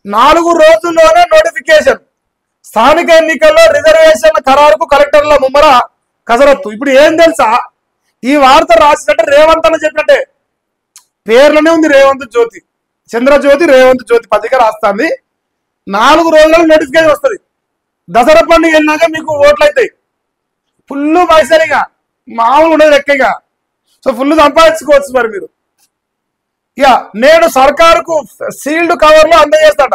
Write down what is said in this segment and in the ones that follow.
4 రోజుల్లోనే నోటిఫికేషన్. స్థానిక ఎన్నికల్లో రిజర్వేషన్ ఖరారుకు కలెక్టర్ల ముమ్మర కసరత్తు. ఇప్పుడు ఏం తెలుసా, ఈ వార్త రాసినట్టే రేవంత్ అని చెప్పినట్టే పేర్లోనే ఉంది, రేవంత్ జ్యోతి, చంద్రజ్యోతి రేవంత్ జ్యోతి పత్రిక రాస్తుంది. 4 రోజుల్లో నోటిఫికేషన్ వస్తుంది. దసరా పండుగ వెళ్ళినాక మీకు ఓట్లు అవుతాయి. ఫుల్ పైసరిగా మామూలు ఉండదు లెక్కగా. సో ఫుల్ సంపాదించుకోవచ్చు. మరి మీరు ఇక నేడు సర్కారుకు సీల్డ్ కవర్లో అందజేస్తాడ.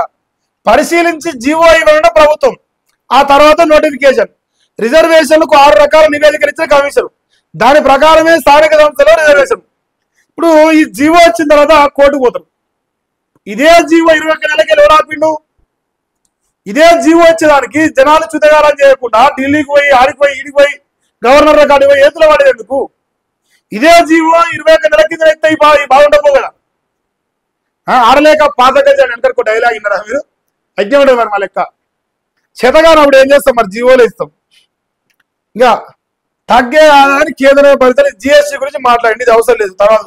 పరిశీలించి జీవో ఇవ్వడం ప్రభుత్వం. ఆ తర్వాత నోటిఫికేషన్. రిజర్వేషన్లకు 6 రకాల నివేదికలు ఇచ్చిన కమిషన్. దాని ప్రకారమే స్థానిక సంస్థలో రిజర్వేషన్. ఇప్పుడు ఈ జీవో వచ్చిన తర్వాత కోర్టుకు పోతారు. ఇదే జీవో 21 నెలలకి ఎవరు ఆపిండు? ఇదే జీవో వచ్చేదానికి జనాలు చుతగాలని చేయకుండా ఢిల్లీకి పోయి ఆడిపోయి ఈడిపోయి గవర్నర్ కాడికి పోయి ఏతులు పడేందుకు ఇదే జీవో 21 నెలల కింద ఎత్తే బాగుండపో కదా. ఆడలేక పాత గజాన్ని వెనకరుకో డైలాగ్ విన్నారా మీరు? అజ్ఞం ఉండదు మరి మా లెక్క. చేతగానప్పుడు ఏం చేస్తాం, మరి జీవోలు ఇస్తాం. ఇంకా తగ్గే ఆదాయాన్ని కేంద్ర పరిస్థితి జిఎస్టీ గురించి మాట్లాడండి, ఇది అవసరం లేదు, తర్వాత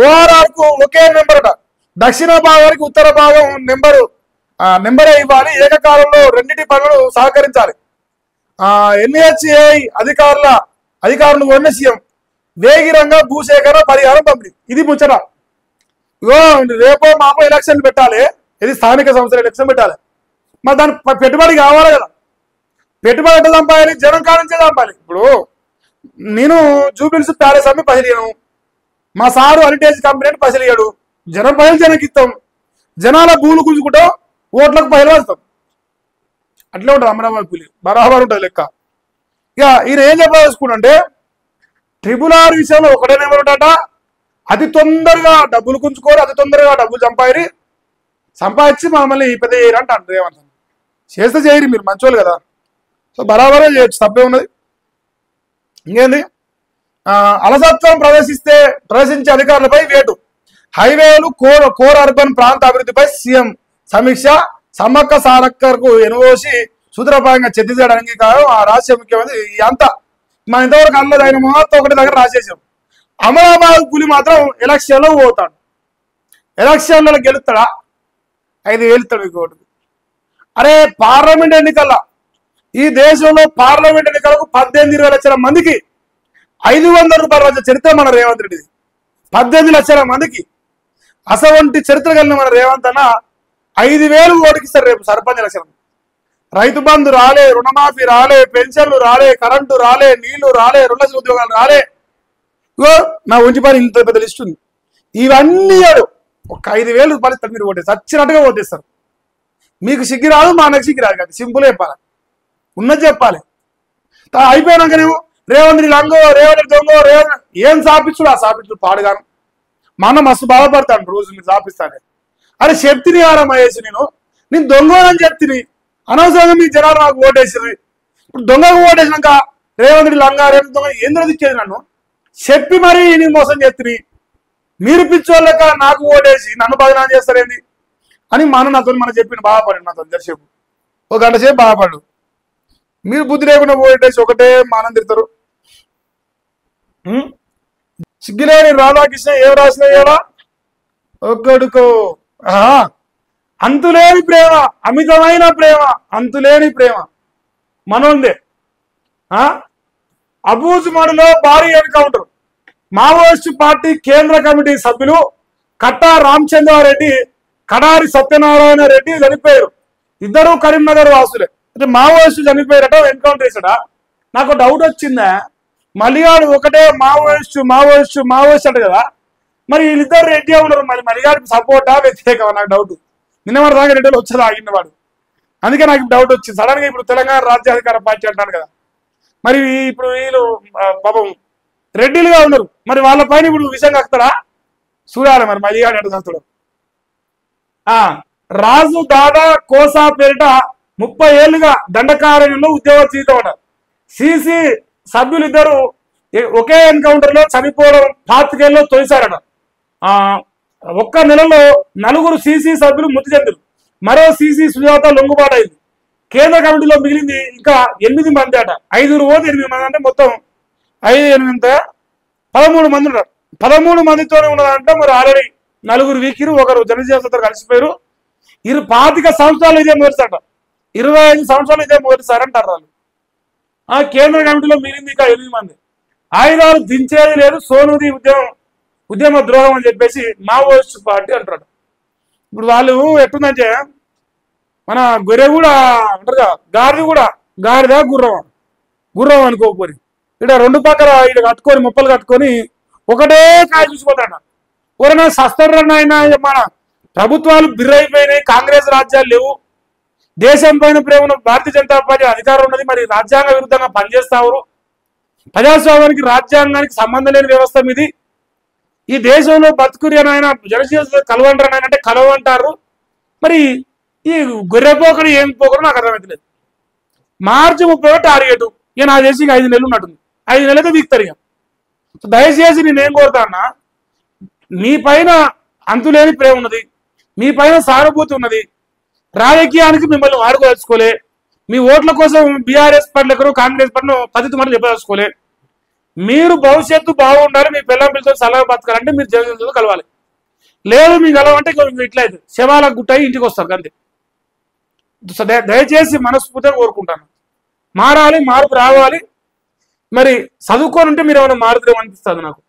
ఓఆర్ఆర్ కు ఒకే నెంబర్ అట. దక్షిణ భాగానికి ఉత్తర భాగం నెంబరే ఇవ్వాలి. ఏకకాలంలో రెండింటి పనులు సహకరించాలి. ఎన్హెచ్ఏఐ అధికారులు ఉన్న సీఎం వేగిరంగా భూసేకరణ పరిహారం పంపిణీ. ఇది ముచ్చట. ఇగో రేపో మాపో ఎలక్షన్లు పెట్టాలి. ఇది స్థానిక సంస్థల ఎలక్షన్ పెట్టాలి. మరి దాని పెట్టుబడి కావాలి కదా. పెట్టుబడి ఎట్లా చంపాలి? జనం కానించే చంపాలి. ఇప్పుడు నేను జూబిల్స్ ప్యాలెస్ అమ్మి పసిలియను, మా సారు హెరిటేజ్ కంపెనీ పసిలియాడు. జనం పైలు జనకి ఇస్తాం, జనాల భూములు గుంజుకుంటాం, ఓట్లకు పైలు వేస్తాం. అట్లే ఉంటుంది అమరావతి పులి, బరాబర్ ఉంటుంది లెక్క. ఇక ఈయన ఏం చెప్పదలుచుకుంటే RRR విషయంలో ఒకటే నెంబర్ ఉంటాట. అతి తొందరగా డబ్బులు గుంజుకోరు, అతి తొందరగా డబ్బులు సంపాదించి మమ్మల్ని పెద్ద చేయరు అంటారు రేవంత్. చేస్తే చేయరు, మీరు మంచోళ్ళు కదా. సో బరాబరే చేయొచ్చు, తప్పే ఉన్నది. ఇంకేంది, అలసత్వం ప్రదర్శించే అధికారులపై వేటు. హైవేలు కోర్ అర్బన్ ప్రాంత అభివృద్ధిపై సీఎం సమీక్ష. సమ్మక్క సారక్కకు ఎనువోసి సూత్రప్రాయంగా ఛత్తీస్గఢ్ అంగీకారం. ఆ రాష్ట్ర ముఖ్యమంత్రి అంతా మన ఇంతవరకు అన్నది ఆయన మొత్తం ఒకటి దగ్గర రాసేసాం. అమరాబాద్ పులి మాత్రం ఎలక్షన్లో పోతాడు. ఎలక్షన్లలో గెలుస్తాడా? 5,000 ఇస్తాడు మీకు ఓటుకు. అరే పార్లమెంట్ ఎన్నికల్లో ఈ దేశంలో పార్లమెంట్ ఎన్నికలకు 18-20 లక్షల మందికి 500 రూపాయలు వచ్చే చరిత్ర మన రేవంత్ రెడ్డిది. 18 లక్షల మందికి అసవంటి చరిత్ర కలిగిన మన రేవంత్ అన్న 5,000 ఓటుకి ఇస్తారు రేపు సర్పంచ్ ఎలక్షన్. రైతు బంధు రాలే, రుణమాఫీ రాలే, పెన్షన్లు రాలే, కరెంటు రాలే, నీళ్లు రాలే, 2 లక్షల ఉద్యోగాలు రాలే. ఇగో నా ఉంచి పని ఇంత పెద్ద లిస్ట్ ఉంది. ఇవన్నీ ఒక 5,000 రూపాయలు ఇస్తారు. మీరు ఓటేస్తారు, చచ్చినట్టుగా ఓటేస్తారు. మీకు సిగ్గు రాదు, మా నాకు సిగ్గు రాదు కదా. సింపుల్ చెప్పాలి, ఉన్నది చెప్పాలి. అయిపోయినాకనేమో రేవంత్ లంగో, రేవంత్ దొంగో, రేవంత్ ఏం సాపించుడు. ఆ సాపించుడు పాడుగాను. మా అన్న మస్తు బాధపడతాను రోజు మీరు సాపిస్తానే. అరే చెప్తిని ఆరా మహేష్, నేను దొంగని చెప్తిని. అనవసరంగా మీ జనాలు నాకు ఓటేసింది. ఇప్పుడు దొంగకు ఓటేసినాక రేవంత్ లంగా, రేవంత్ దొంగ ఏంద్రో ఇచ్చేది. నన్ను చెప్పి మరీ నేను మోసం చేస్తుంది. మీరు పిచ్చోళ్ళక నాకు ఓటేసి నన్ను బదనాం చేస్తారేంది అని మా అన్న నాతో చెప్పిండు. బాధపడండి నాతో జరసేపు, 1 గంట సేపు బాధపడు. మీరు బుద్ధి లేకుండా ఓటేసి ఒకటే మానం తిడతారు. సిగ్గులేని రాధాకృష్ణ ఏం రాసిన ఏడా ఒక్కడుకో. అంతులేని ప్రేమ, అమితమైన ప్రేమ, అంతులేని ప్రేమ మనోందే. అబూజుమడిలో భారీ ఎన్కౌంటర్. మావోయిస్టు పార్టీ కేంద్ర కమిటీ సభ్యులు కట్టా రామచంద్రారెడ్డి, కడారి సత్యనారాయణ రెడ్డి చనిపోయారు. ఇద్దరు కరీంనగర్ వాసులే. అంటే మావోయిస్టు చనిపోయారట, ఎన్కౌంటర్ చేశాడా? నాకు డౌట్ వచ్చిందా, మలిగాడు ఒకటే మావోయిస్టు అంట కదా, మరి వీళ్ళిద్దరు రెడ్డి ఉన్నారు. మరి మలిగాడికి సపోర్టా వ్యతిరేకమా? నాకు డౌట్. నిన్న మన దాకా రెడ్డిలో వచ్చేది ఆగిన వాడు. అందుకే నాకు డౌట్ వచ్చింది సడన్ గా. ఇప్పుడు తెలంగాణ రాజ్యాధికార పార్టీ అంటాను కదా, మరి ఇప్పుడు వీళ్ళు పాపం రెడ్డిలుగా ఉన్నారు. మరి వాళ్ళ పైన ఇప్పుడు విషయం కక్కుతాడా చూడాలి. మరి మలిగాడు ఎట్లా కక్కుతాడు. రాజు దాదా కోసా పేరిట 30 ఏళ్లుగా దండకారణ్యంలో ఉద్యోగ జీవితం అట. సిసి సభ్యులు ఇద్దరు ఒకే ఎన్కౌంటర్ లో చనిపోవడం 25 ఏళ్ళలో తొలిసారట. 1 నెలలో 4 సిసి సభ్యులు మృతి చెందారు. మరో సిసి సుజాత లొంగుబాటు అయింది. కేంద్ర కమిటీలో మిగిలింది ఇంకా 8 మంది అట. 5 పోతే 8 మంది అంటే మొత్తం 5, 8 13 మంది ఉన్నారు. 13 మందితోనే ఉన్నదంటే మరి ఆల్రెడీ 4 వీకిరు, 1 జనజీవనతో కలిసిపోయారు. 25 సంవత్సరాలు ఇదే మొదటిసాట, 25 సంవత్సరాలు ఇదే మొదటిసారి అంటారు వాళ్ళు. ఆ కేంద్ర కమిటీలో మిగిలింది ఇంకా 8 మంది. ఆయుధాలు దించేది లేదు, సోనుది ఉద్యమ ద్రోహం అని చెప్పేసి మావోయిస్ట్ పార్టీ అంటారు. ఇప్పుడు వాళ్ళు ఎట్టుందంటే మన గొర్రె కూడా అంటారుగా, గారిదా గుర్రం అనుకోపోయి ఇక్కడ 2 పక్కల ఇక్కడ కట్టుకొని ముప్పలు కట్టుకొని ఒకటే కాయ చూసిపోతాడ. ఎవరైనా సస్తరన్న అయినా మన ప్రభుత్వాలు బిర్రైపోయినాయి, కాంగ్రెస్ రాజ్యాలు లేవు, దేశం పైన ప్రేమ భారతీయ జనతా పార్టీ అధికారం ఉన్నది, మరి రాజ్యాంగ విరుద్ధంగా పనిచేస్తావు, ప్రజాస్వామ్యానికి రాజ్యాంగానికి సంబంధం లేని వ్యవస్థ మీది, ఈ దేశంలో బతుకురి అని ఆయన జనసేన కలవంటారు అని అంటే కలవంటారు. మరి ఈ గొర్రెపోకడు ఏం పోకరు నాకు అర్థమవుతలేదు. మార్చి 30 టార్గెట్, ఇక నాకు చేసి 5 నెలలు ఉన్నట్టుంది, 5 నెలలైతే దిగుతారు. ఇక దయచేసి నేనేం కోరుతాన్నా, మీ పైన అంతులేని ప్రేమ ఉన్నది, మీ పైన సానుభూతి ఉన్నది, రాజకీయానికి మిమ్మల్ని వాడుకోదలుచుకోలే, మీ ఓట్ల కోసం బీఆర్ఎస్ పార్టీలకు కాంగ్రెస్ పార్టీను పద్ధతి మాటలు చెప్పదలుచుకోలే. మీరు భవిష్యత్తు బాగుండాలి, మీ పిల్లలతో సలహా బతకాలంటే మీరు జగన్తో కలవాలి. లేదు మీకు కలవంటే ఇట్లా అయితే శవాల గుట్టయి ఇంటికి వస్తారు అంతే. దయచేసి మనస్ఫూర్తిగా కోరుకుంటాను, మారాలి, మార్పు రావాలి. మరి చదువుకొని ఉంటే మీరు ఏమైనా మారుతారేమో అనిపిస్తుంది నాకు.